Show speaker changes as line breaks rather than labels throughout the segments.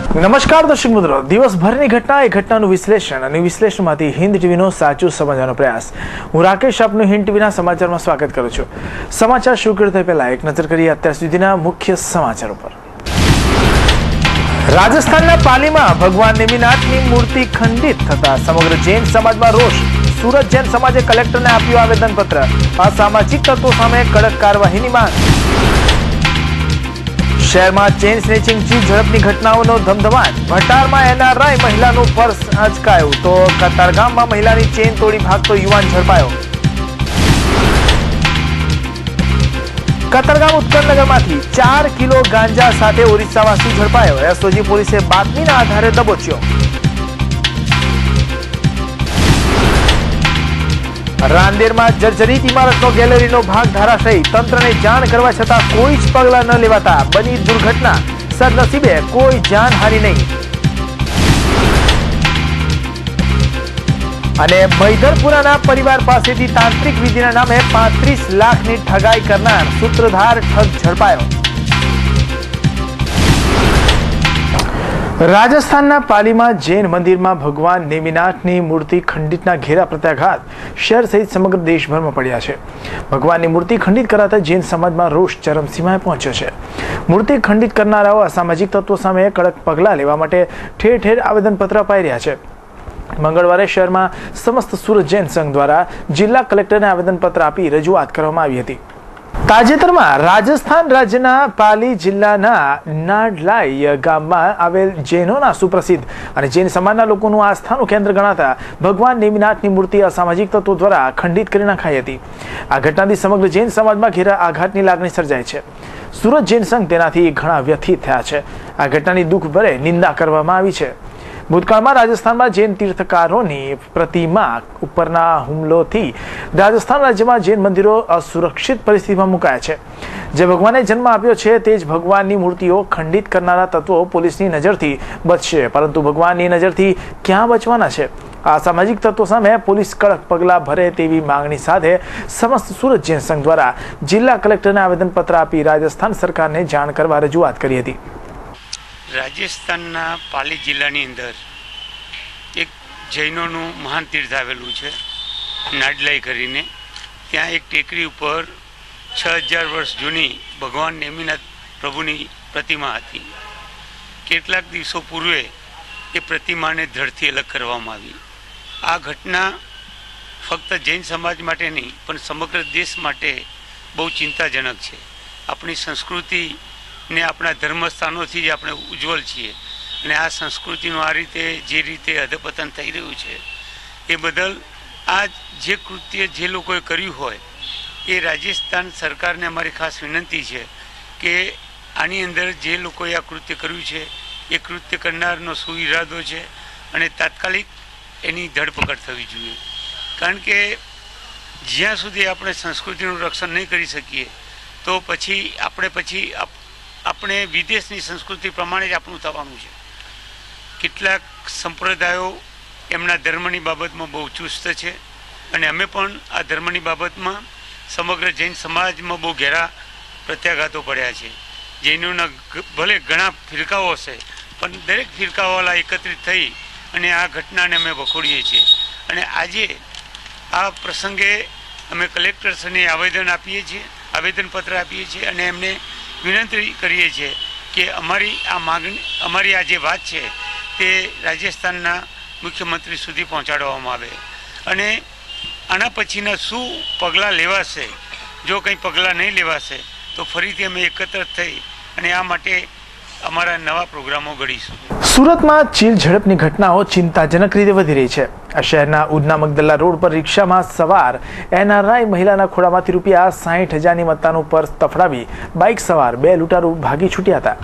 નમસ્કાર દર્શક મિત્રો, દિવસભરની ઘટના એ ઘટનાનું વિશ્લેષણ અને વિશ્લેષણમાંથી હિન્દ ટીવીનો સાચું સમજવાનો પ્રયાસ. હું રાકેશ આપનું હિન્દ ટીવીના સમાચારમાં સ્વાગત કરું છું. સમાચાર શરૂ કરતા પહેલા એક નજર કરીએ અત્યાર સુધીના મુખ્ય સમાચારો પર. રાજસ્થાનના પાલીમાં ભગવાન નેમિનાથની મૂર્તિ ખંડિત થતા સમગ્ર જૈન સમાજમાં રોષ. સુરત જૈન સમાજે કલેક્ટરને આપ્યું આવેદનપત્ર. અસામાજિક તત્વો સામે કડક કાર્યવાહીની માંગ. શહેરમાં ચેઇન સ્નેચિંગથી ઝડપની ઘટનાઓનો ધમધમાટ. ભટારમાં એનઆરઆઈ મહિલાનું પર્સ અચકાયું તો કતારગામમાં મહિલાની ચેઇન તોડી ભાગતો યુવાન ઝડપાયો. કતારગામ ઉત્કલનગરમાંથી 4 કિલો ગાંજા સાથે ઓરિસ્સાવાસી ઝડપાયો. એસઓજી પોલીસે બાતમીના આધારે દબોચ્યો. રાંદેરમાં જર્જરિત ઇમારતનો ગેલેરીનો ભાગ ધરાશયી. તંત્રને જાણ કરવા છતાં કોઈ જ પગલાં ન લેવાતા બની દુર્ઘટના. સદનસીબે કોઈ જાનહાનિ નહીં. અને મૈદરપુરાના પરિવાર પાસેથી તાંત્રિક વિધિના નામે 35 લાખની ઠગાઈ કરનાર સૂત્રધાર ઠગ ઝડપાયો. રાજસ્થાનના પાલીમાં જૈન મંદિરમાં ભગવાન નેમિનાથની મૂર્તિ ખંડિતના ઘેરા પ્રત્યાઘાત શહેર સહિત સમગ્ર દેશભરમાં પડ્યા છે. ભગવાનની મૂર્તિ ખંડિત કરાતા જૈન સમાજમાં રોષ ચરમસીમાએ પહોંચ્યો છે. મૂર્તિ ખંડિત કરનારાઓ અસામાજિક તત્વો સામે કડક પગલાં લેવા માટે ઠેર ઠેર આવેદનપત્ર અપાઈ રહ્યા છે. મંગળવારે શહેરમાં સમસ્ત સુરત જૈન સંઘ દ્વારા જિલ્લા કલેક્ટરને આવેદનપત્ર આપી રજૂઆત કરવામાં આવી હતી. તાજેતરમાં રાજસ્થાન રાજ્યના પાલી જિલ્લાના નાડલાઈ ગામમાં આવેલ જૈનોના સુપ્રસિદ્ધ અને જૈન સમાજના લોકોનું આસ્થાનું કેન્દ્ર ગણાતા ભગવાન નેમિનાથની મૂર્તિ અસામાજિક તત્વો દ્વારા ખંડિત કરી નાખાઈ હતી. આ ઘટનાથી સમગ્ર જૈન સમાજમાં ઘેરા આઘાતની લાગણી સર્જાઈ છે. સુરત જૈન સંઘ તેનાથી ઘણા વ્યથિત થયા છે. આ ઘટનાની દુઃખભરે નિંદા કરવામાં આવી છે. ભૂતકાળમાં રાજસ્થાનમાં જૈન તીર્થકારોની પ્રતિમા ઉપરના હુમલોથી રાજસ્થાન રાજ્યમાં જૈન મંદિરો અસુરક્ષિત પરિસ્થિતિમાં મુકાયા છે. જે ભગવાને જન્મ આપ્યો છે તે જ ભગવાનની મૂર્તિઓ ખંડિત કરનારા તત્વો પોલીસની નજરથી બચશે, પરંતુ ભગવાનની નજરથી ક્યાં બચવાના છે? આ સામાજિક તત્વો સામે પોલીસ કડક પગલાં ભરે તેવી માંગણી સાથે સમસ્ત સુરત જૈન સંઘ દ્વારા જિલ્લા કલેક્ટરને આવેદનપત્ર આપી રાજસ્થાન સરકારને જાણ કરવા રજૂઆત કરી હતી.
રાજસ્થાનના પાલી જિલ્લાની અંદર એક જૈનોનું મહાન તીર્થ આવેલું છે, નાડલાઈ કરીને. ત્યાં એક ટેકરી ઉપર 6000 વર્ષ જૂની ભગવાન નેમિનાથ પ્રભુની પ્રતિમા હતી. કેટલાક દિવસો પૂર્વે એ પ્રતિમાને ધડથી અલગ કરવામાં આવી. આ ઘટના ફક્ત જૈન સમાજ માટે નહીં પણ સમગ્ર દેશ માટે બહુ ચિંતાજનક છે. આપણી સંસ્કૃતિ ને આપણા ધર્મસ્થાનોથી જ આપણે ઉજ્જવલ છીએ અને આ સંસ્કૃતિનું આ રીતે જે રીતે અધપતન થઈ રહ્યું છે એ બદલ આ જે કૃત્ય જે લોકોએ કર્યું હોય એ રાજસ્થાન સરકારને અમારી ખાસ વિનંતી છે કે આની અંદર જે લોકોએ આ કૃત્ય કર્યું છે એ કૃત્ય કરનારનો શું ઈરાદો છે અને તાત્કાલિક એની ધરપકડ થવી જોઈએ. કારણ કે જ્યાં સુધી આપણે સંસ્કૃતિનું રક્ષણ નહીં કરી શકીએ તો પછી આપણે વિદેશની સંસ્કૃતિ પ્રમાણે જ આપણું થવાનું છે. કેટલાક સંપ્રદાયો એમના ધર્મની બાબતમાં બહુ ચુસ્ત છે અને અમે પણ આ ધર્મની બાબતમાં સમગ્ર જૈન સમાજમાં બહુ ઘેરા પ્રત્યાઘાતો પડ્યા છે. જૈનોના ભલે ઘણા ફિરકાઓ હશે પણ દરેક ફિરકાવાળા એકત્રિત થઈ અને આ ઘટનાને અમે વખોડીએ છીએ. અને આજે આ પ્રસંગે અમે કલેક્ટરશ્રીને આવેદનપત્ર આપીએ છીએ અને એમને વિનંતી કરીએ છીએ કે અમારી આ જે વાત છે તે રાજસ્થાનના મુખ્યમંત્રી સુધી પહોંચાડવામાં આવે અને આના પછીના શું પગલાં લેવાશે. જો કંઈ પગલાં નહીં લેવાશે તો ફરીથી અમે એકત્ર થઈ અને આ માટે અમારા નવા પ્રોગ્રામો ઘડીશું.
સુરતમાં ચીલ ઝડપની ઘટનાઓ ચિંતાજનક રીતે વધી રહી છે. શહેરના ઉધના મગદલ્લા રોડ પર રિક્ષામાં સવાર એનઆરઆઈ મહિલાના ખોળામાંથી રૂપિયા 60,000ની મત્તાનું પર્સ તફડાવી બાઇક સવાર 2 લૂંટારૂ ભાગી છૂટ્યા હતા.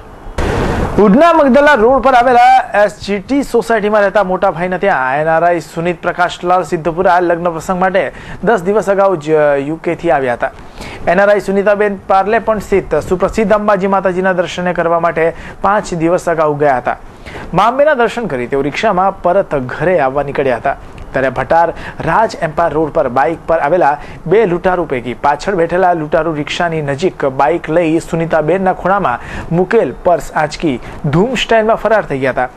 ઉધના મગદલ્લા રોડ પર આવેલા એસજીટી સોસાયટીમાં રહેતા મોટા ભાઈના ત્યાં એનઆરઆઈ સુનિત પ્રકાશલાલ સિદ્ધપુરા લગ્ન પ્રસંગ માટે 10 દિવસ અગાઉ જ યુકેથી આવ્યા હતા. એનઆરઆઈ સુનિતાબેન પાર્લે પણ સ્થિત સુપ્રસિદ્ધ અંબાજી માતાજીના દર્શને કરવા માટે 5 દિવસ અગાઉ ગયા હતા. મા અંબેના દર્શન કરી તેઓ રિક્ષામાં પરત ઘરે આવવા નીકળ્યા હતા. ત્યારે ભટાર રાજ એમ્પાયર રોડ પર બાઇક પર આવેલા બે લૂંટારૂ પૈકી પાછળ બેઠેલા લૂંટારૂ રિક્ષાની નજીક બાઇક લઈ સુનીતાબેનના ખૂણામાં મૂકેલ પર્સ આંચકી ધૂમ સ્ટાઇલમાં ફરાર થઈ ગયા હતા.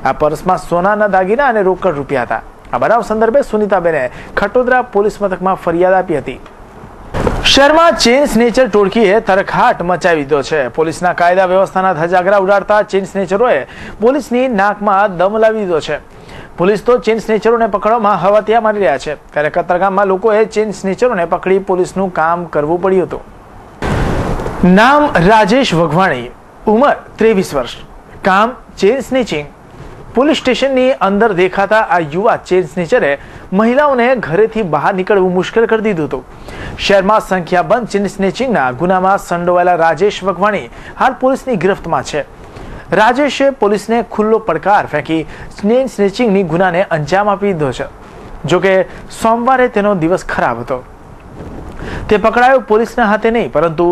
આ પર્સમાં સોનાના દાગીના અને રોકડ રૂપિયા હતા. આ બનાવ સંદર્ભે સુનીતાબેને ખટોદરા પોલીસ મથકમાં ફરિયાદ આપી હતી. શહેરમાં ચેઇન સ્નેચર ટોળકીએ તરખાટ મચાવી દીધો છે. પોલીસના કાયદા વ્યવસ્થાના ધજાગરા ઉડાડતા ચેઇન સ્નેચરોએ પોલીસની નાકમાં દમ લાવી દીધો છે. પોલીસ તો ચેઇન સ્નેચરોને પકડવામાં હવાતિયા મારી રહ્યા છે, ત્યારે કતારગામમાં લોકોએ ચેઇન સ્નેચરોને પકડી પોલીસનું કામ કરવું પડ્યું હતું. નામ રાજેશ વઘવાણી, ઉંમર 23 વર્ષ, કામ ચેઇન સ્નેચિંગ. પોલીસ સ્ટેશનની અંદર દેખાતા આ યુવા ચેઇન સ્નેચરે મહિલાઓને ઘરેથી બહાર નીકળવું મુશ્કેલ કરી દીધું હતું. શહેરમાં સંખ્યાબંધ ચેઇન સ્નેચિંગના ગુનામાં સંડોવાયેલા રાજેશ વઘવાણી હાલ પોલીસની ગિરફ્તમાં છે. રાજેશે પોલીસને ખુલ્લો પડકાર ફેંકી ચેઇન સ્નેચિંગની ગુનાને અંજામ આપી દીધો છે. જોકે સોમવારે તેનો દિવસ ખરાબ હતો. તે પકડાયો પોલીસના હાથે નહીં, પરંતુ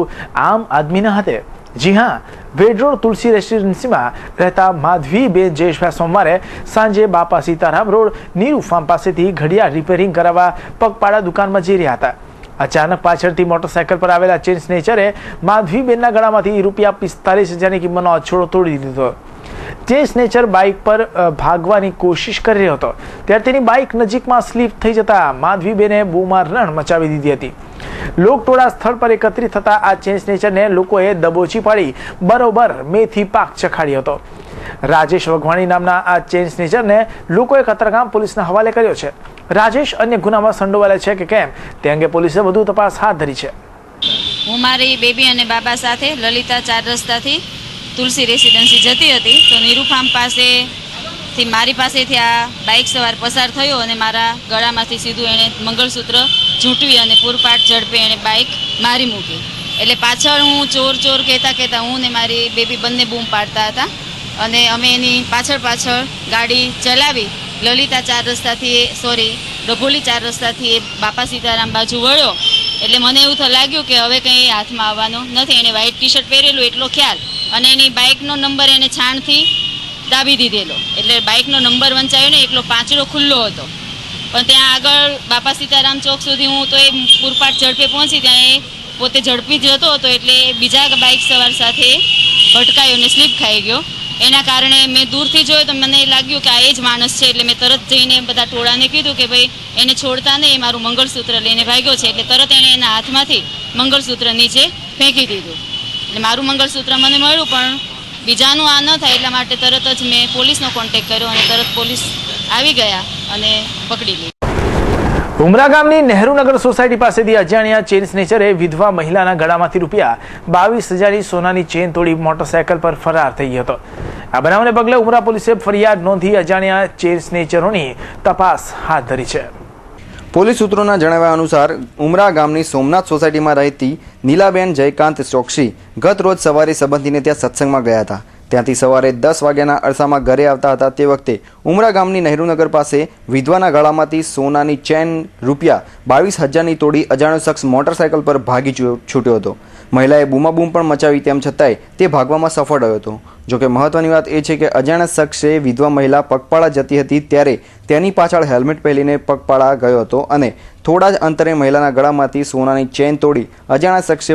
આમ આદમીના હાથે. જી હા, વેડરોડ તુલસી રેસિડેન્સીમાં રહેતા માધવીબેન જયેશભાઈ સોમવારે સાંજે બાપા સીતારામ રોડ નીરુ ફાર્મ પાસેથી ઘડિયાળ રિપેરિંગ કરાવવા પગપાળા દુકાનમાં જઈ રહ્યા હતા. અચાનક પાછળથી મોટરસાયકલ પર આવેલા ચેઇન સ્નેચરે માધવીબેનના ગળામાંથી ₹45,000ની કિંમતનો અછોડો તોડી દીધો. ચેઇન સ્નેચર બાઇક પર ભાગવાની કોશિશ કરી રહ્યો હતો ત્યારે તેની બાઇક નજીકમાં સ્લીપ થઈ જતા માધવીબેને બૂમારણ મચાવી દીધી હતી. લોકટોળા સ્થળ પર એકત્રિત થતા આ ચેઇન સ્નેચરને લોકોએ દબોચી પાડી બરોબર મેથી પાક ચખાડ્યો હતો. રાજેશ વઘવાણી નામના આ ચેઇન સ્નેચરને લોકોએ કતારગામ પોલીસના હવાલે કર્યો છે. રાજેશ અન્ય ગુનામાં સંડોવાયેલો છે કે કેમ તે અંગે પોલીસે વધુ તપાસ હાથ ધરી છે.
હું મારી બેબી અને બાબા સાથે લલિતા 4 રસ્તાથી તુલસી રેસિડેન્સી જતી હતી તો નીરુ ફાર્મ પાસેથી મારી પાસેથી આ બાઇક સવાર પસાર થયો અને મારા ગળામાંથી સીધું એણે મંગળસૂત્ર ઝૂંટવી અને પૂરપાટ ઝડપે એણે બાઇક મારી મૂકી. એટલે પાછળ હું ચોર ચોર કહેતા હું ને મારી બેબી બંને બૂમ પાડતા હતા અને અમે એની પાછળ ગાડી ચલાવી લલિતા 4 રસ્તાથી ડભોલી 4 રસ્તાથી એ બાપા સીતારામ બાજુ વળ્યો. એટલે મને એવું લાગ્યું કે હવે કંઈ હાથમાં આવવાનો નથી. એણે વ્હાઇટ ટી શર્ટ પહેરેલું એટલો ખ્યાલ, અને એની બાઇકનો નંબર એને છાણથી દાબી દીધેલો. એટલે બાઇકનો નંબર વંચાયો ને એકલો પાંચડો ખુલ્લો હતો. પણ ત્યાં આગળ બાપા સીતારામ ચોક સુધી હું તો એ પૂરપાટ ઝડપે પહોંચી, ત્યાં એ પોતે ઝડપી જતો હતો એટલે બીજા બાઇક સવાર સાથે ભટકાયો અને સ્લીપ ખાઈ ગયો. એના કારણે મેં દૂરથી જોયો તો મને લાગ્યું કે આ એ જ માણસ છે. એટલે મેં તરત જઈને બધા ટોળાને કીધું કે ભાઈ એને છોડતા નહીં, એ મારું મંગળસૂત્ર લઈને ભાગ્યો છે. એટલે તરત એણે એના હાથમાંથી મંગળસૂત્ર નીચે ફેંકી દીધું. એટલે મારું મંગળસૂત્ર મને મળ્યું, પણ બીજાનું આ ન થાય એટલા માટે તરત જ મેં પોલીસનો કોન્ટેક્ટ કર્યો અને તરત પોલીસ આવી ગયા અને પકડી લીધી.
ઉમરા ગામની નહેરુનગર સોસાયટી પાસેથી અજાણ્યા ચેઇન સ્નેચરે વિધવા મહિલાના ગળામાંથી ₹22,000ની સોનાની ચેઇન તોડી મોટરસાયકલ પર ફરાર થઈ ગયો હતો. આ બનાવને પગલે ઉમરા પોલીસે ફરિયાદ નોંધી અજાણ્યા ચેઇન સ્નેચરોની તપાસ હાથ ધરી છે.
પોલીસ સૂત્રોના જણાવ્યા અનુસાર ઉમરા ગામની સોમનાથ સોસાયટીમાં રહેતી નીલાબેન જયકાંત ચોકસી ગત રોજ સવારે સંબંધીને ત્યાં સત્સંગમાં ગયા હતા. ત્યાંથી સવારે 10 વાગ્યાના અરસામાં ઘરે આવતા હતા તે વખતે ઉમરા ગામની નહેરુનગર પાસે વિધવાના ગળામાંથી સોનાની ચેન ₹22,000ની તોડી અજાણ્યો શખ્સ મોટરસાયકલ પર ભાગી છૂટ્યો હતો. મહિલાએ બૂમાબૂમ પણ મચાવી, તેમ છતાંય તે ભાગવામાં સફળ રહ્યો હતો. જોકે મહત્વની વાત એ છે કે અજાણ્યા શખ્સે વિધવા મહિલા પગપાળા જતી હતી ત્યારે તેની પાછળ હેલ્મેટ પહેરીને પગપાળા ગયો હતો અને થોડા જ અંતરે મહિલાના ગળામાંથી સોનાની ચેન તોડી અજાણ્યા શખ્સે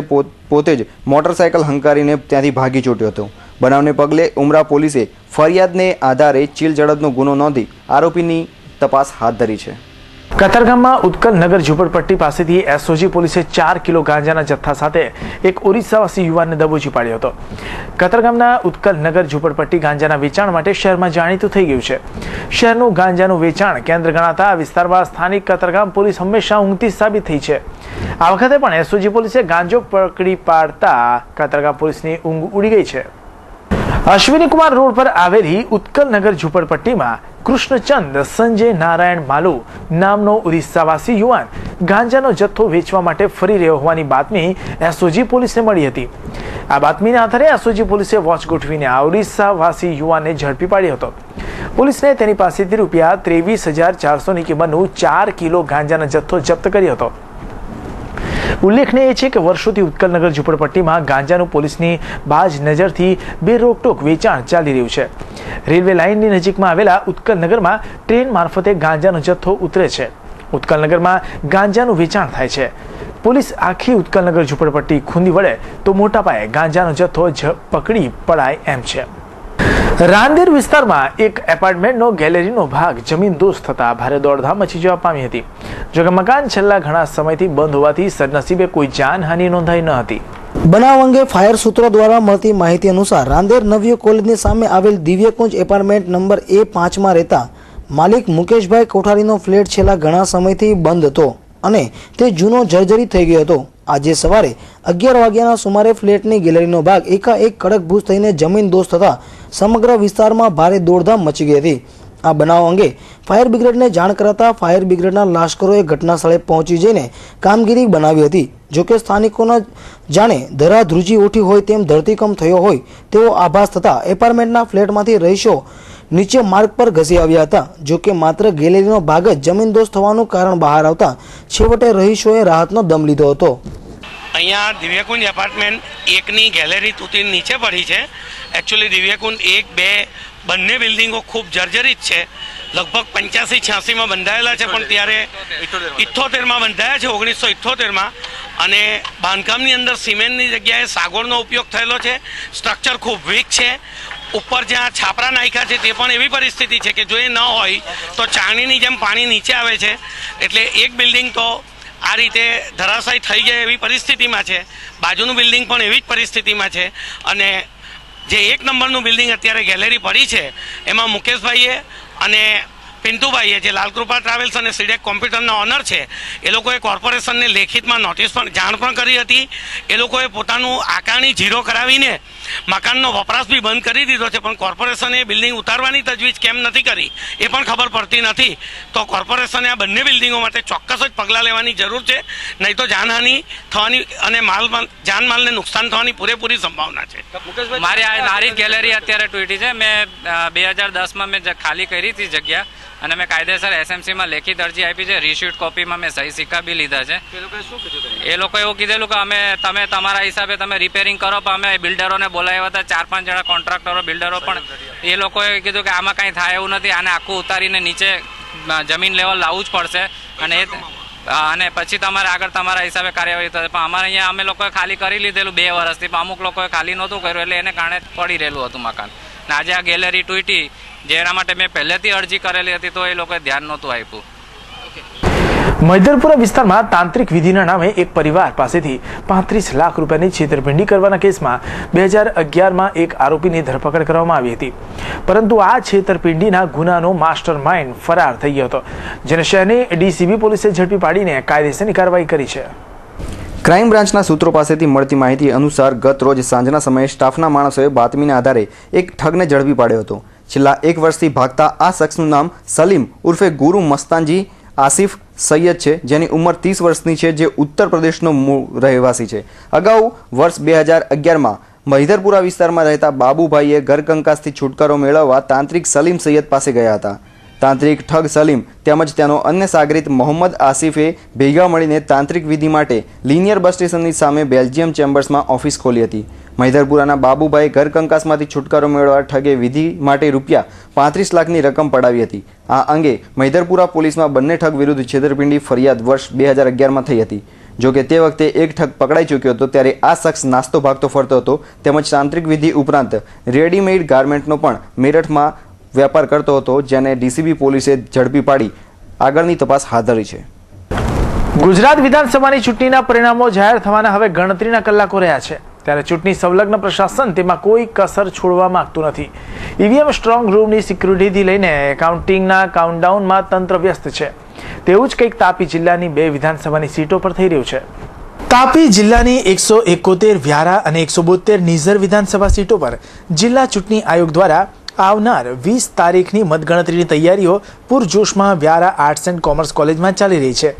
પોતે જ મોટરસાયકલ હંકારીને ત્યાંથી ભાગી છૂટ્યો હતો. બનાવને પગલે ઉમરા પોલીસે ફરિયાદને આધારે ચીલ ઝડપનો ગુનો નોંધી આરોપીની તપાસ હાથ ધરી છે.
કતારગામમાં ઉત્કલ નગર ઝુંપડપટ્ટી પાસેથી એસઓજી પોલીસે 4 કિલો ગાંજાના જથ્થા સાથે એક ઓરિસ્સાવાસી યુવાનને દબોચી પાડ્યો હતો. કતારગામના ઉત્કલ નગર ઝુંપડપટ્ટી ગાંજાના વેચાણ માટે શહેરમાં જાણીતું થઈ ગયું છે. શહેરનું ગાંજાનું વેચાણ કેન્દ્ર ગણાતા આ વિસ્તારમાં સ્થાનિક કતારગામ પોલીસ હંમેશા ઊંઘતી સાબિત થઈ છે. આ વખતે પણ એસઓજી પોલીસે ગાંજો પકડી પાડતા કતારગામ પોલીસની ઊંઘ ઉડી ગઈ છે. અશ્વિની કુમાર રોડ પર આવેલી ઉત્કલ નગર ઝુંપડપટ્ટીમાં કૃષ્ણચંદ સંજય નારાયણ માલુ નામનો ઓરિસ્સાવાસી યુવાન ગાંજાનો જથ્થો વેચવા માટે ફરી રહ્યો હોવાની બાતમી એસઓજી પોલીસને મળી હતી. આ બાતમીના આધારે એસઓજી પોલીસે વોચ ગોઠવીને આ ઓરિસ્સાવાસી યુવાનને ઝડપી પાડ્યો હતો. પોલીસને તેની પાસેથી ₹23,400ની કિંમતનું 4 કિલો ગાંજાનો જથ્થો જપ્ત કર્યો હતો. ઉલ્લેખનીય છે કે વર્ષોથી ઉત્કલનગર ઝૂંપડપટ્ટીમાં ગાંજાનું પોલીસની બાજ નજરથી બેરોકટોક વેચાણ ચાલી રહ્યું છે. રેલવે લાઇનની નજીકમાં આવેલા ઉત્કલનગરમાં ટ્રેન મારફતે ગાંજાનો જથ્થો ઉતરે છે. ઉત્કલનગરમાં ગાંજાનું વેચાણ થાય છે. પોલીસ આખી ઉત્કલનગર ઝૂંપડપટ્ટી ખૂંદી વળે તો મોટા પાયે ગાંજાનો જથ્થો પકડી પડાય એમ છે. રાંદેર વિસ્તારમાં એક એપાર્ટમેન્ટનો ગેલેરીનો ભાગ જમીનદોસ્ત થતા ભારે દોડધામ મચી જવા પામી હતી. જોકે મકાન છેલ્લા ઘણા સમયથી બંધ હોવાથી સદનસીબે કોઈ જાનહાનિ નોંધાઈ ન હતી.
બનાવ અંગે ફાયર સૂત્રો દ્વારા મળતી માહિતી અનુસાર રાંદેર નવયુગ કોલેજની સામે આવેલ દિવ્યકુંજ એપાર્ટમેન્ટ નંબર A5માં રહેતા માલિક મુકેશભાઈ કોઠારીનો ફ્લેટ છેલ્લા ઘણા સમયથી બંધ હતો અને તે જૂનો જર્જરી થઈ ગયો હતો. આજે સવારે 11 વાગ્યાના સુમારે ફ્લેટની ગેલેરીનો ભાગ એકાએક કડકભૂસ થઈને જમીનદોસ્ત થતા સમગ્ર વિસ્તારમાં ભારે દોડધામ મચી ગઈ હતી. આ બનાવ અંગે ફાયર બ્રિગેડને જાણ કરાતા ફાયર બ્રિગેડના લાશ્કરોએ ઘટના સ્થળે પહોંચી જઈને કામગીરી બનાવી હતી. જોકે સ્થાનિકોના જાણે ધરાધ્રુજી ઉઠી હોય તેમ ધરતીકંપ થયો હોય તેવો આભાસ થતા એપાર્ટમેન્ટના ફ્લેટમાંથી રહીશો નીચે માર્ગ પર ઘસી આવ્યા હતા. જોકે માત્ર ગેલેરીનો ભાગ જ જમીનદોસ્ત થવાનું કારણ બહાર આવતા છેવટે રહીશોએ રાહતનો દમ લીધો હતો.
અહીંયા દિવ્યકુંજ એપાર્ટમેન્ટ 1ની ગેલેરી તૂટી નીચે પડી છે. એકચ્યુઅલી દિવ્યકુંજ 1, 2 બંને બિલ્ડિંગો ખૂબ જર્જરિત છે. લગભગ 85-86માં બંધાયેલા છે, પણ ત્યારે 78માં બંધાયા છે, 1978માં. અને બાંધકામની અંદર સિમેન્ટની જગ્યાએ સાગોળનો ઉપયોગ થયેલો છે. સ્ટ્રક્ચર ખૂબ વીક છે. ઉપર જ્યાં છાપરા નાખ્યા છે તે પણ એવી પરિસ્થિતિ છે કે જો એ ન હોય તો ચાણીની જેમ પાણી નીચે આવે છે. એટલે એક બિલ્ડિંગ તો આ રીતે ધરાશાયી થઈ જાય એવી પરિસ્થિતિમાં છે. બાજુનું બિલ્ડિંગ પણ એવી જ પરિસ્થિતિમાં છે. અને જે 1 નંબરનું બિલ્ડિંગ અત્યારે ગેલેરી પડી છે એમાં મુકેશભાઈએ અને પિન્ટુભાઈએ, જે લાલકૃપા ટ્રાવેલ્સ અને સીડેક કોમ્પ્યુટરના ઓનર છે, એ લોકોએ કોર્પોરેશનને લેખિતમાં નોટિસ પણ જાણ પણ કરી હતી. એ લોકોએ પોતાનું આકારણી ઝીરો કરાવીને મકાનનો વપરાશ બી બંધ કરી દીધો છે, પણ કોર્પોરેશને બિલ્ડિંગ ઉતારવાની તજવીજ કેમ નથી કરી એ પણ ખબર પડતી નથી. તો કોર્પોરેશને આ બંને બિલ્ડિંગો માટે ચોક્કસ જ પગલાં લેવાની જરૂર છે, નહીં તો જાનહાનિ થવાની અને જાનમાલને નુકસાન થવાની પૂરેપૂરી સંભાવના છે.
મારી આ ગેલેરી અત્યારે તૂટી છે. મેં 2010માં મેં ખાલી કરી હતી જગ્યા અને મેં કાયદેસર એસએમસીમાં લેખિત અરજી આપી છે. રિસીટ કોપીમાં મેં સહી સિક્કા બી લીધા છે. એ લોકો એવું કીધેલું કે તમે તમારા હિસાબે તમે રિપેરિંગ કરો, પણ અમે બિલ્ડરોને બોલાવ્યા હતા, 4-5 જણા કોન્ટ્રાક્ટરો બિલ્ડરો, પણ એ લોકોએ કીધું કે આમાં કાંઈ થાય એવું નથી, આને આખું ઉતારીને નીચે જમીન લેવલ લાવવું જ પડશે અને પછી તમારે આગળ તમારા હિસાબે કાર્યવાહી થશે. પણ અમારે અહીંયા અમે લોકોએ ખાલી કરી લીધેલું 2 વર્ષથી, પણ અમુક લોકોએ ખાલી નહોતું કર્યું એટલે એને કારણે પડી રહેલું હતું મકાન. ને આજે આ ગેલેરી તૂટી જેના માટે મેં પહેલેથી અરજી કરેલી હતી તો એ લોકોએ ધ્યાન નહોતું આપ્યું.
મૈદરપુરા વિસ્તારમાં તાંત્રિક વિધિના નામે એક પરિવાર પાસેથી 35 લાખ રૂપિયાની છેતરપિંડી કરવાના કેસમાં 2011માં એક આરોપીની ધરપકડ કરવામાં આવી હતી. પરંતુ આ છેતરપિંડીના ગુનાનો માસ્ટર માઇન્ડ ફરાર થઈ ગયો હતો, જેને શહેરની ડીસીબી પોલીસે ઝડપી પાડીને કાયદેસરની કાર્યવાહી કરી છે.
ક્રાઇમ બ્રાન્ચના સૂત્રો પાસેથી મળતી માહિતી અનુસાર ગત રોજ સાંજના સમયે સ્ટાફના માણસોએ બાતમીના આધારે એક ઠગને ઝડપી પાડ્યો હતો. છેલ્લા 1 વર્ષથી ભાગતા આ શખ્સનું નામ સલીમ ઉર્ફે ગુરુ મસ્તાનજી આસિફ સૈયદ છે, જેની ઉંમર 30 વર્ષની છે, જે ઉત્તર પ્રદેશનો મૂળ રહેવાસી છે. અગાઉ વર્ષ 2011માં મૈદરપુરા વિસ્તારમાં રહેતા બાબુભાઈએ ઘરકંકાસથી છુટકારો મેળવવા તાંત્રિક સલીમ સૈયદ પાસે ગયા હતા. તાંત્રિક ઠગ સલીમ તેમજ તેનો અન્ય સાગરીત મોહમ્મદ આસિફે ભેગા મળીને તાંત્રિક વિધિ માટે લિનિયર બસ સ્ટેશનની સામે બેલ્જિયમ ચેમ્બર્સમાં ઓફિસ ખોલી હતી. મૈદરપુરાના બાબુભાઈ ઘરકંકાસમાંથી છુટકારો મેળવવા ઠગે વિધિ માટે રૂપિયા 35 લાખની રકમ પડાવી હતી. આ અંગે મૈદરપુરા પોલીસમાં બંને ઠગ વિરુદ્ધ છેતરપિંડી ફરિયાદ વર્ષ 2011માં થઈ હતી. જોકે તે વખતે એક ઠગ પકડાઈ ચૂક્યો હતો, ત્યારે આ શખ્સ નાસ્તો ભાગતો ફરતો હતો, તેમજ તાંત્રિક વિધિ ઉપરાંત રેડીમેડ ગાર્મેન્ટનો પણ મેરઠમાં વેપાર કરતો હતો, જેને ડીસીબી પોલીસે ઝડપી પાડી આગળની તપાસ હાથ ધરી છે.
ગુજરાત વિધાનસભાની ચૂંટણીના પરિણામો જાહેર થવાના હવે ગણતરીના કલાકો રહ્યા છે, ત્યારે ચૂંટણી સંલગ્ન પ્રશાસન તેમાં કોઈ કસર છોડવા માંગતું નથી. ઈવીએમ સ્ટ્રોંગ રૂમની સિક્યુરિટીથી લઈને કાઉન્ટિંગના કાઉન્ટડાઉનમાં તંત્ર વ્યસ્ત છે. તેવું જ કંઈક તાપી જિલ્લાની 2 વિધાનસભાની સીટો પર થઈ રહ્યું છે. તાપી જિલ્લાની 171 વ્યારા અને 172 નિઝર વિધાનસભા સીટો પર જિલ્લા ચૂંટણી આયોગ દ્વારા આવનાર 20 તારીખની મતગણતરીની તૈયારીઓ પૂરજોશમાં વ્યારા આર્ટ્સ એન્ડ કોમર્સ કોલેજમાં ચાલી રહી છે.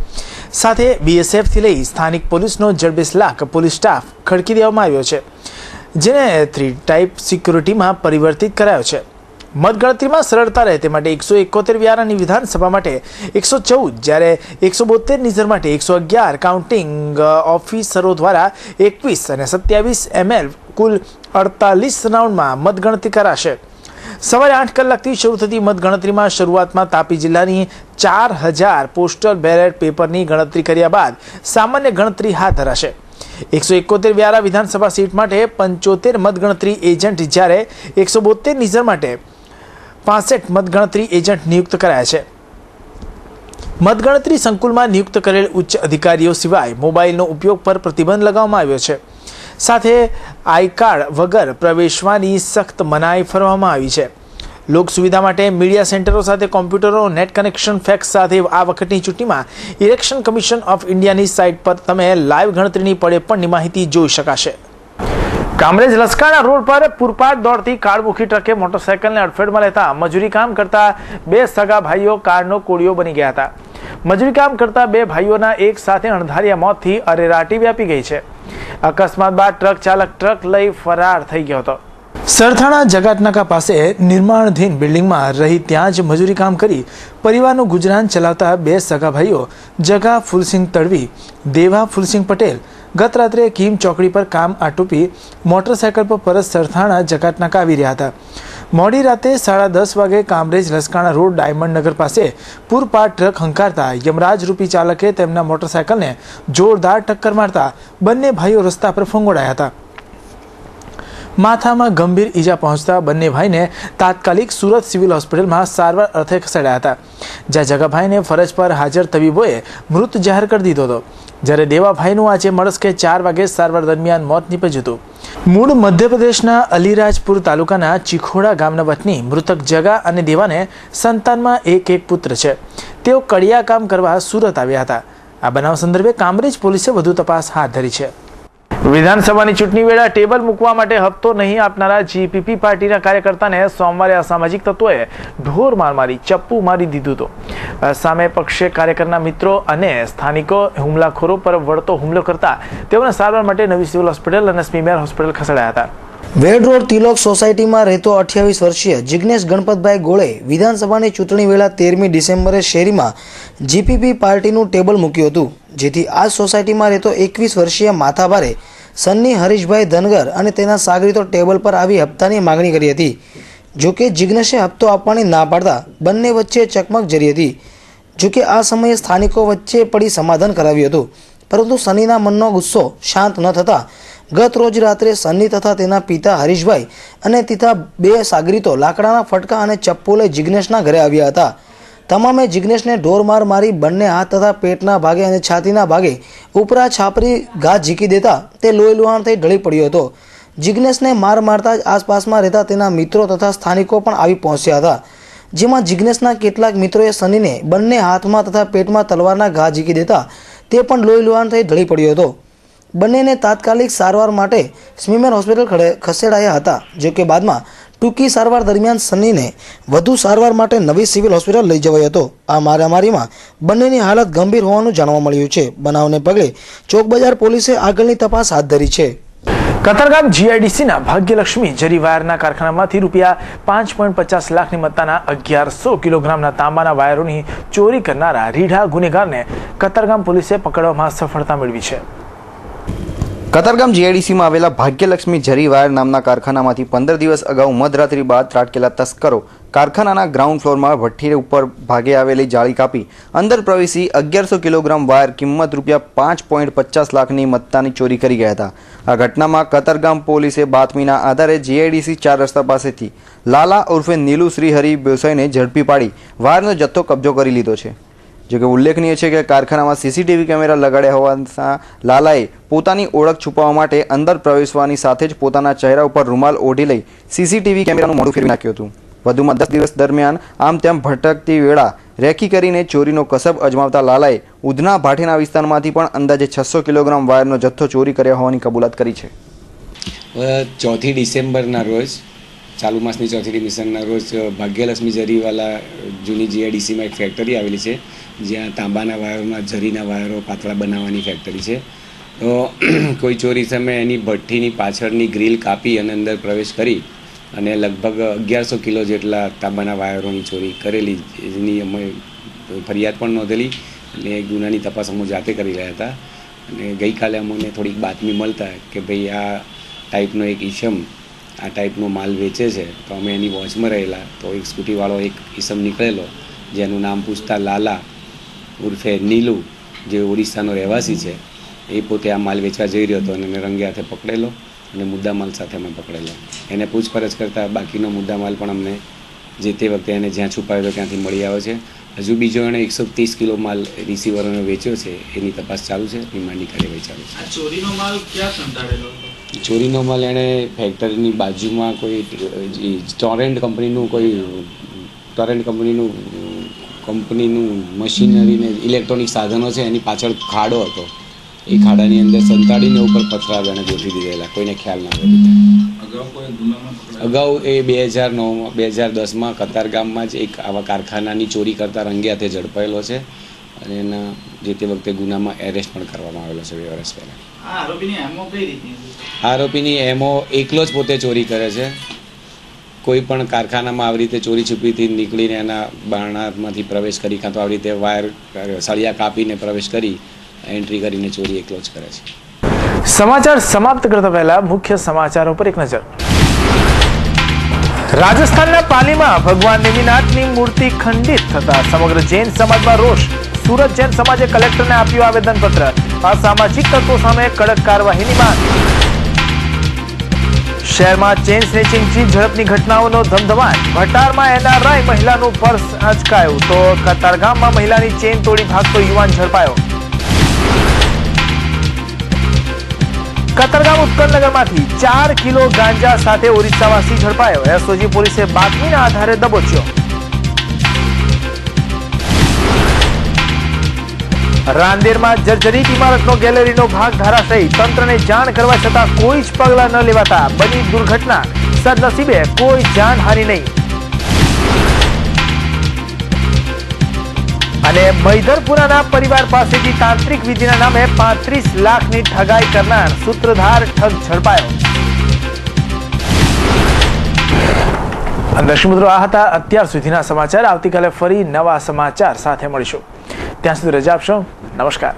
સાથે બીએસએફથી લઈ સ્થાનિક પોલીસનો 20 લાખ પોલીસ સ્ટાફ ખડકી દેવામાં આવ્યો છે, જેને 3 ટાઈપ સિક્યુરિટીમાં પરિવર્તિત કરાયો છે. મતગણતરીમાં સરળતા રહે તે માટે 171 વ્યારાની વિધાનસભા માટે 114, જ્યારે 172 નિઝર માટે 111 કાઉન્ટિંગ ઓફિસરો દ્વારા 21 અને 27 ml કુલ 48 રાઉન્ડમાં મતગણતરી કરાશે. સવારે 8 કલાકથી શરૂ થતી મતગણતરીમાં શરૂઆતમાં તાપી જિલ્લાની 4000 પોસ્ટલ બેલેટ પેપરની ગણતરી કર્યા બાદ સામાન્ય ગણતરી હાથ ધરાશે. 171 વ્યારા વિધાનસભા સીટ માટે 75 મતગણતરી એજન્ટ, જ્યારે 172 નિઝર માટે 65 મતગણતરી એજન્ટ નિયુક્ત કરાયા છે. મતગણતરી સંકુલમાં નિયુક્ત કરેલ ઉચ્ચ અધિકારીઓ સિવાય મોબાઈલનો ઉપયોગ પર પ્રતિબંધ લગાવવામાં આવ્યો છે. સાથે આઈ કાર્ડ વગર પ્રવેશવાની સખ્ત મનાઈ ફરવામાં આવી છે. લોક સુવિધા માટે મીડિયા સેન્ટરો સાથે કોમ્પ્યુટરો, નેટ કનેક્શન, ફેક્સ સાથે આ વખતની ચૂંટણીમાં ઇલેક્શન કમિશન ઓફ ઇન્ડિયાની સાઇટ પર તમે લાઈવ ગણતરીની પડે પણની માહિતી જોઈ શકાશે. કામરેજ લસકાણા રોડ પર પૂરપાટ દોડતી કાળમુખી ટ્રકે મોટરસાયકલને અડફેટમાં લેતા મજૂરી કામ કરતા 2 સગા ભાઈઓ કારનો કોળિયો બની ગયા હતા. મજૂરી કામ કરતા 2 ભાઈઓના એક સાથે અણધાર્યા મોતથી અરેરાટી વ્યાપી ગઈ છે. અકસ્માત બાદ ટ્રક ચાલક ટ્રક લઈ ફરાર થઈ ગયો હતો. સરથાણા જગાટનાકા પાસે નિર્માણાધીન બિલ્ડિંગમાં રહી ત્યાં જ મજૂરી કામ કરી પરિવારનું ગુજરાન ચલાવતા 2 સગા ભાઈઓ જગા ફૂલસિંહ તડવી, દેવા ફૂલસિંહ પટેલ ગત રાત્રે કીમ ચોકડી પર કામ આટોપી મોટરસાયકલ પર પરત સરથાણા જગાટનાકા આવી રહ્યા હતા. મોડી રાતે 10:30 વાગે કામરેજ લસકાણા રોડ ડાયમંડ નગર પાસે પૂરપાટ ટ્રક હંકારતા યમરાજ રૂપી ચાલકે તેમના મોટરસાયકલને જોરદાર ટક્કર મારતા બંને ભાઈઓ રસ્તા પર ફંગોળાયા હતા. માથામાં ગંભીર ઈજા પહોંચતા બંને ભાઈને તાત્કાલિક સુરત સિવિલ હોસ્પિટલમાં સારવાર અર્થે ખસેડાયા હતા, જ્યાં જગાભાઈને ફરજ પર હાજર તબીબોએ મૃત જાહેર કરી દીધો હતો, જ્યારે દેવાભાઈનું આજે મળસ્કે 4 વાગે સારવાર દરમિયાન મોત નીપજ્યું હતું. મૂળ મધ્યપ્રદેશના અલીરાજપુર તાલુકાના ચીખોડા ગામના વતની મૃતક જગા અને દેવાને સંતાનમાં એક પુત્ર છે. તેઓ કડિયા કામ કરવા સુરત આવ્યા હતા. આ બનાવ સંદર્ભે કામરેજ પોલીસે વધુ તપાસ હાથ ધરી છે. વિધાનસભાની ચૂંટણી વેળા ટેબલ મૂકવા માટે હપ્તો નહીં આપનારા જીપીપી પાર્ટીના કાર્યકર્તાને સોમવારે અસામાજિક તત્વોએ ઢોર માર મારી ચપ્પુ મારી દીધું હતું. સામે પક્ષે કાર્યકરના મિત્રો અને સ્થાનિકો હુમલાખોરો પર વળતો હુમલો કરતા તેઓને સારવાર માટે નવી સિવિલ હોસ્પિટલ અને સ્મીમેર હોસ્પિટલ ખસેડાયા હતા.
વેડ રોડ તિલોક સોસાયટીમાં રહેતો 28 વર્ષીય જિગ્નેશ ગણપતભાઈ ગોળે વિધાનસભાની ચૂંટણી વેળા 13મી ડિસેમ્બરે શેરીમાં જીપીપી પાર્ટીનું ટેબલ મૂક્યું હતું, જેથી આ સોસાયટીમાં રહેતો 21 વર્ષીય માથાભારે સન્ની હરીશભાઈ ધનગર અને તેના સાગરીતો ટેબલ પર આવી હપ્તાની માગણી કરી હતી. જોકે જિગ્નેશે હપ્તો આપવાની ના પાડતા બંને વચ્ચે ચકમક જરી હતી. જોકે આ સમયે સ્થાનિકો વચ્ચે પડી સમાધાન કરાવ્યું હતું, પરંતુ સન્નીના મનનો ગુસ્સો શાંત ન થતા ગત રોજ રાત્રે સન્ની તથા તેના પિતા હરીશભાઈ અને તેના 2 સાગરીતો લાકડાના ફટકા અને ચપ્પુ લઈ જિગ્નેશના ઘરે આવ્યા હતા. તમામે જિગ્નેશને ઢોર માર મારી બંને હાથ તથા પેટના ભાગે અને છાતીના ભાગે ઉપરા છાપરી ઘા ઝીકી દેતા તે લોહી લુહાણ થઈ ઢળી પડ્યો હતો. જિગ્નેશને માર મારતા જ આસપાસમાં રહેતા તેના મિત્રો તથા સ્થાનિકો પણ આવી પહોંચ્યા હતા, જેમાં જિગ્નેશના કેટલાક મિત્રોએ સનીને બંને હાથમાં તથા પેટમાં તલવારના ઘા ઝીકી દેતા તે પણ લોહી લુહાણ થઈ ઢળી પડ્યો હતો. બંનેને તાત્કાલિક સારવાર માટે સ્મીમેર હોસ્પિટલ ખસેડાયા હતા. જોકે બાદમાં ટૂંકી સારવાર દરમિયાન સન્નીને વધુ સારવાર માટે નવી સિવિલ હોસ્પિટલ લઈ જવાયો હતો. આ મારામારીમાં બંનેની હાલત ગંભીર હોવાનું જાણવા મળ્યું છે. બનાવને પગલે ચોકબજાર પોલીસે આગળની તપાસ હાથ ધરી છે.
કતારગામ જીઆઈડીસીના ભાગ્યલક્ષ્મી જરી વાયરના કારખાનામાંથી ₹5.50 લાખની મત્તાના 1100 કિલોગ્રામના તાંબાના વાયરોની ચોરી કરનારા રીઢા ગુનેગારને કતારગામ પોલીસે પકડવામાં સફળતા મેળવી છે.
કતારગામ જીઆઈડીસીમાં આવેલા ભાગ્યલક્ષ્મી જરી વાયર નામના કારખાનામાંથી 15 દિવસ અગાઉ મધરાત્રિ બાદ ત્રાટકેલા તસ્કરો કારખાનાના ગ્રાઉન્ડ ફ્લોરમાં ભઠ્ઠી ઉપર ભાગે આવેલી જાળી કાપી અંદર પ્રવેશી 1100 કિલોગ્રામ વાયર કિંમત ₹5.50 લાખની મત્તાની ચોરી કરી ગયા હતા. આ ઘટનામાં કતારગામ પોલીસે બાતમીના આધારે જીઆઈડીસી 4 રસ્તા પાસેથી લાલા ઉર્ફે નીલુ શ્રીહરિ બેસાઈને ઝડપી પાડી વાયરનો જથ્થો કબજો કરી લીધો છે. જોકે ઉલ્લેખનીય છે કે કારખાનામાં સીસીટીવી કેમેરા લગાડ્યા હોવાના લાલાએ પોતાની ઓળખ છુપાવવા માટે અંદર પ્રવેશવાની સાથે જ પોતાના ચહેરા ઉપર રૂમાલ ઓઢી લઈ સીસીટીવી કેમેરાનું મોઢું ફેરવી નાખ્યું હતું. વધુમાં 10 દિવસ દરમિયાન આમ તેમ ભટકતી વેળા રેકી કરીને ચોરીનો કસબ અજમાવતા લાલાએ ઉધના ભાટેના વિસ્તારમાંથી પણ અંદાજે 600 કિલોગ્રામ વાયરનો જથ્થો ચોરી કર્યા હોવાની કબૂલાત કરી છે.
4 ડિસેમ્બરના રોજ ચાલુ માસની 4 ડિસેમ્બરના રોજ ભાગ્યલક્ષ્મી જરીવાલા જૂની જીઆઈડીસીમાં એક ફેક્ટરી આવેલી છે, જ્યાં તાંબાના વાયરોમાં જરીના વાયરો પાતળા બનાવવાની ફેક્ટરી છે. તો કોઈ ચોરી સમયે એની ભઠ્ઠીની પાછળની ગ્રીલ કાપી અને અંદર પ્રવેશ કરી અને લગભગ 1100 કિલો જેટલા તાંબાના વાયરોની ચોરી કરેલી, એની અમે ફરિયાદ પણ નોંધેલી અને ગુનાની તપાસ અમે જાતે કરી રહ્યા હતા. અને ગઈકાલે અમને થોડીક બાતમી મળતા કે ભાઈ આ ટાઈપનો એક ઈસમ આ ટાઈપનો માલ વેચે છે, તો અમે એની વોચમાં રહેલા. તો એક સ્કૂટીવાળો એક ઈસમ નીકળેલો જેનું નામ પૂછતા લાલા ઉર્ફે નીલુ, જે ઓડિશાનો રહેવાસી છે, એ પોતે આ માલ વેચવા જઈ રહ્યો હતો અને એને રંગે હાથે પકડેલો અને મુદ્દામાલ સાથે અમે પકડેલો. એને પૂછપરછ કરતાં બાકીનો મુદ્દામાલ પણ અમને જે તે વખતે એને જ્યાં છુપાયો હતો ત્યાંથી મળી આવ્યો છે. હજુ બીજો એણે 130 કિલો માલ રિસીવરોને વેચ્યો છે, એની તપાસ ચાલુ છે, રિમાન્ડની કાર્યવાહી ચાલુ છે.
ચોરીનો માલ ક્યાં સંતાડેલો હતો?
ચોરીનો માલ એણે ફેક્ટરીની બાજુમાં કોઈ ટોરેન્ટ કંપનીનું મશીનરી ને ઇલેક્ટ્રોનિક સાધનો છે, એની પાછળ ખાડો હતો. એ ખાડાની અંદર સંતાડીને ઉપર પથરા એને ગોઠવી દીધેલા, કોઈને ખ્યાલ ના હોય. અગાઉ એ 2010માં કતારગામમાં જ એક આવા કારખાનાની ચોરી કરતા રંગે હાથે ઝડપાયેલો છે અને એના જે તે વખતે ગુનામાં એરેસ્ટ પણ કરવામાં આવેલો છે 2 વર્ષ પહેલાં. આરોપીની એમો એકલો જ પોતે ચોરી કરે છે. કોઈ પણ કારખાનામાં આવી રીતે ચોરી છુપીથી નીકળીને એના બારણામાંથી પ્રવેશ કરી, કાં તો આવી રીતે વાયર સળિયા કાપીને પ્રવેશ કરી એન્ટ્રી કરીને ચોરી એકલો જ કરે છે.
સમાચાર સમાપ્ત કરતા પહેલા મુખ્ય સમાચારો પર એક નજર. રાજસ્થાનના પાલીમાં ભગવાન નેમિનાથની મૂર્તિ ખંડિત થતા સમગ્ર જૈન સમાજમાં રોષ. સુરત જૈન સમાજે કલેક્ટરને આપ્યું આવેદનપત્ર. અસામાજિક તત્વો સામે કડક કાર્યવાહીની માંગ. શહેરમાં ચેન સ્નેચિંગથી ઝડપની ઘટનાઓનો ધમધમાટ. ભટારમાં NRI મહિલાનું પર્સ અચકાયું તો કતારગામમાં મહિલાની ચેન તોડી ભાગતો યુવાન ઝડપાયો. કતારગામ ઉત્કલનગરમાંથી 4 કિલો ગાંજા સાથે ઓરિસ્સાવાસી ઝડપાયો. એસઓજી પોલીસે બાતમીના આધારે દબોચ્યો. રાંદેરમાં જર્જરિત ઇમારતનો ગેલેરીનો ભાગ ધરાશયી. તંત્રને જાણ કરવા છતાં કોઈ જ પગલાં ન લેવાતા બની દુર્ઘટના. સદનસીબે કોઈ જાનહાનિ નહીં. અને મૈધરપુરાના પરિવાર પાસેથી તાંત્રિક વિધિના નામે 35 લાખની ઠગાઈ કરનાર સૂત્રધાર ઠગ ઝડપાયો. દર્શક મિત્રો, આ હતા અત્યાર સુધીના સમાચાર. આવતીકાલે ફરી નવા સમાચાર સાથે મળીશું. ત્યાં સુધી રજા આપશો. નમસ્કાર.